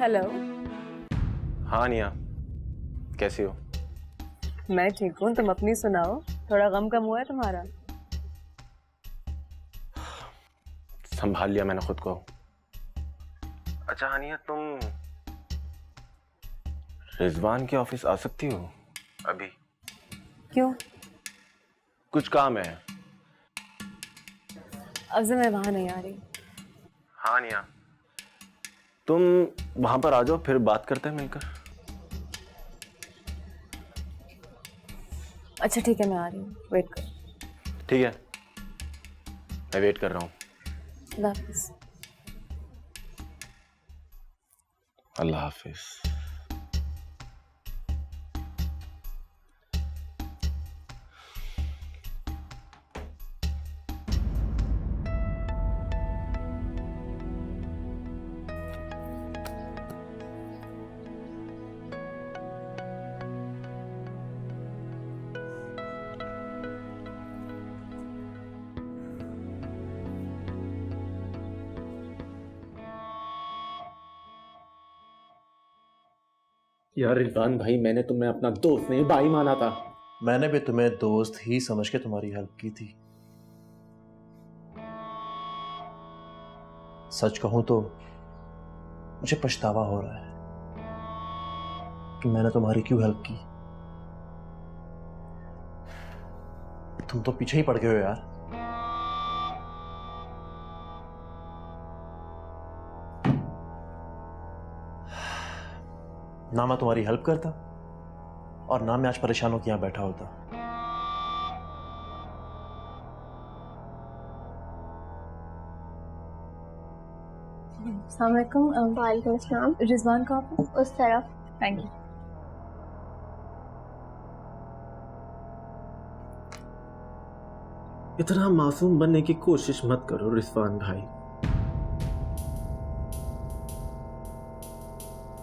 Hello. हाँ निया, कैसी हो? मैं ठीक हूँ, तुम अपनी सुनाओ। थोड़ा गम कम हुआ है तुम्हारा? संभाल लिया मैंने खुद को। अच्छा हानिया, तुम रिजवान के ऑफिस आ सकती हो अभी? क्यों? कुछ काम है। अब से मैं वहां नहीं आ रही। हाँ निया, तुम वहां पर आ जाओ, फिर बात करते हैं मिलकर। अच्छा ठीक है, मैं आ रही हूँ, वेट कर। ठीक है, मैं वेट कर रहा हूँ। अल्लाह हाफिज। अल्लाह हाफिज। यार रिजवान भाई, मैंने तुम्हें अपना दोस्त नहीं भाई माना था। मैंने भी तुम्हें दोस्त ही समझ के तुम्हारी हेल्प की थी। सच कहूं तो मुझे पछतावा हो रहा है कि मैंने तुम्हारी क्यों हेल्प की। तुम तो पीछे ही पड़ गए हो यार। ना मैं तुम्हारी हेल्प करता और ना मैं आज परेशान होकर यहां बैठा होता। अस्सलाम वालेकुम। वालेकुम अस्सलाम। रिजवान कहाँ पे? उस तरफ। Thank you. इतना मासूम बनने की कोशिश मत करो रिजवान भाई।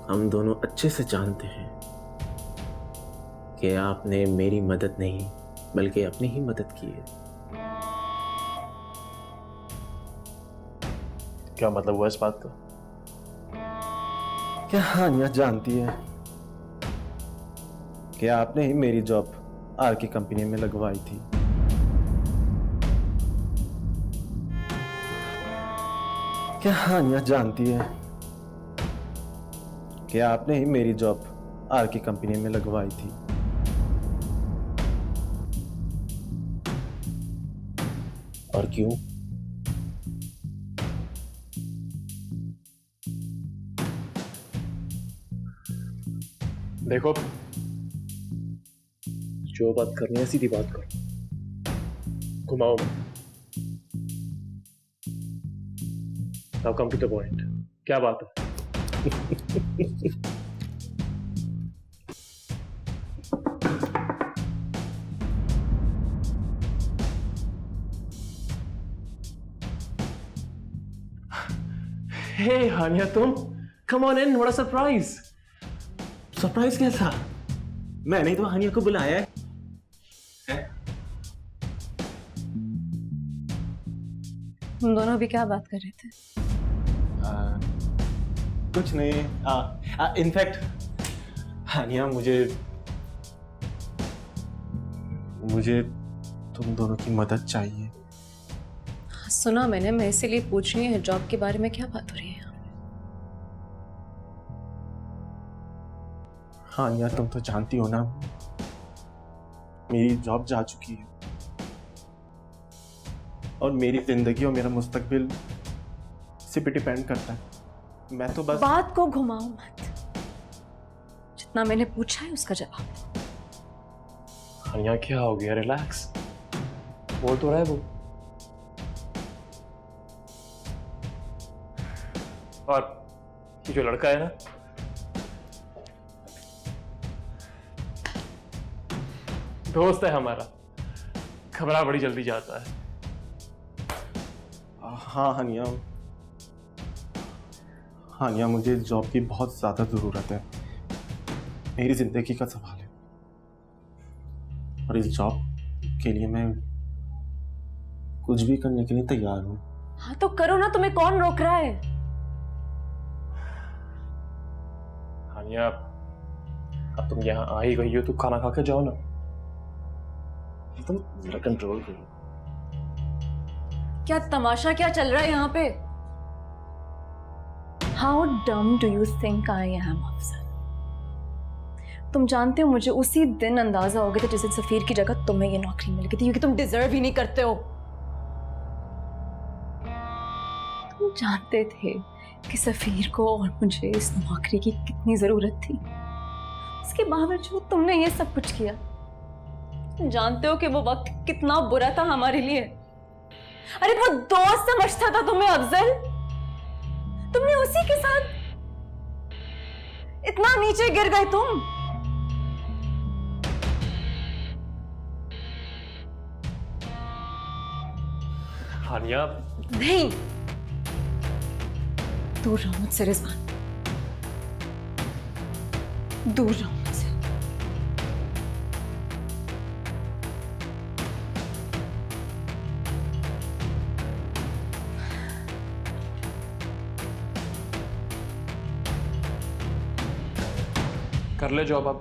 हम दोनों अच्छे से जानते हैं कि आपने मेरी मदद नहीं बल्कि अपनी ही मदद की है। क्या मतलब हुआ इस बात का? क्या हानिया जानती है कि आपने ही मेरी जॉब आर की कंपनी में लगवाई थी? क्या हानिया जानती है कि आपने ही मेरी जॉब आर की कंपनी में लगवाई थी? और क्यों? देखो, जो बात करनी है सीधी बात करो, घुमाओ मत। Now come to the point, क्या बात है? हे हानिया, तुम कम ऑन इन, बड़ा सरप्राइज। सरप्राइज कैसा? मैंने तो हानिया को बुलाया है। हम दोनों अभी क्या बात कर रहे थे? कुछ नहीं। इनफैक्ट हानिया, मुझे तुम दोनों की मदद चाहिए। सुना मैंने, मैं इसीलिए पूछ रही हूँ जॉब के बारे में क्या बात हो रही है? हानिया, तुम तो जानती हो ना, मेरी जॉब जा चुकी है और मेरी जिंदगी और मेरा मुस्तकबिल इसी पे डिपेंड करता है। मैं तो बस बात को घुमाओ मत। जितना मैंने पूछा है उसका जवाब दो। हानिया क्या हो गया? रिलैक्स, बोल तो रहा है वो। और ये जो लड़का है ना, दोस्त है हमारा, घबरा बड़ी जल्दी जाता है। हाँ हानिया, हानिया मुझे जॉब की बहुत ज्यादा जरूरत है। मेरी जिंदगी का सवाल है और इस जॉब के लिए मैं कुछ भी करने के लिए तैयार हूँ। हाँ तो करो ना, तुम्हें कौन रोक रहा है? हानिया, अब तुम यहाँ आ ही गई हो तो खाना खा के जाओ ना। तुम जरा कंट्रोल करो। क्या तमाशा क्या चल रहा है यहाँ पे? हाउ डम do you think I am Afzal? तुम जानते हो मुझे उसी दिन अंदाजा हो गया था जिस दिन सफीर की जगह तुम्हें ये नौकरी मिल गई थी, क्योंकि तुम डिजर्व ही नहीं करते हो। तुम जानते थे कि सफीर को और मुझे इस नौकरी की कितनी जरूरत थी, इसके बावजूद तुमने ये सब कुछ किया। तुम जानते हो कि वो वक्त कितना बुरा था हमारे लिए। अरे वो दोस्त समझता था तुम्हें अफजल, तुमने उसी के साथ इतना नीचे गिर गए तुम। हानिया, नहीं, दूर रहो मुझसे रिजवान, दूर रहो मुझसे। कर ले जॉब अब।